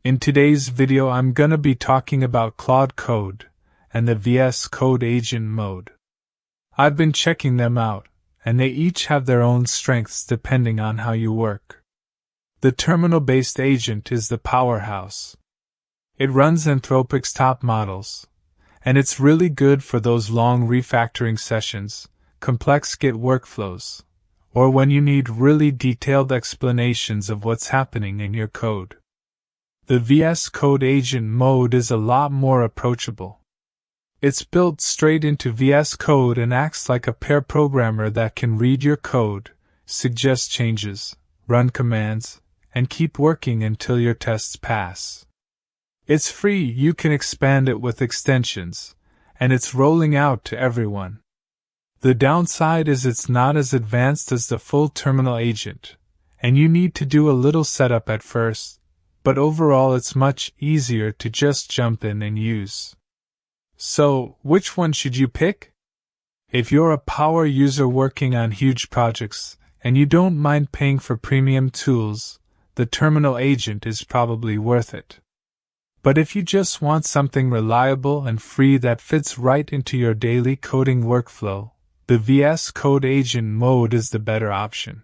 In today's video I'm gonna be talking about Claude Code and the VS Code Agent mode. I've been checking them out, and they each have their own strengths depending on how you work. The terminal-based agent is the powerhouse. It runs Anthropic's top models, and it's really good for those long refactoring sessions, complex Git workflows, or when you need really detailed explanations of what's happening in your code. The VS Code Agent mode is a lot more approachable. It's built straight into VS Code and acts like a pair programmer that can read your code, suggest changes, run commands, and keep working until your tests pass. It's free, you can expand it with extensions, and it's rolling out to everyone. The downside is it's not as advanced as the full terminal agent, and you need to do a little setup at first, but overall it's much easier to just jump in and use. So, which one should you pick? If you're a power user working on huge projects, and you don't mind paying for premium tools, the terminal agent is probably worth it. But if you just want something reliable and free that fits right into your daily coding workflow, the VS Code Agent mode is the better option.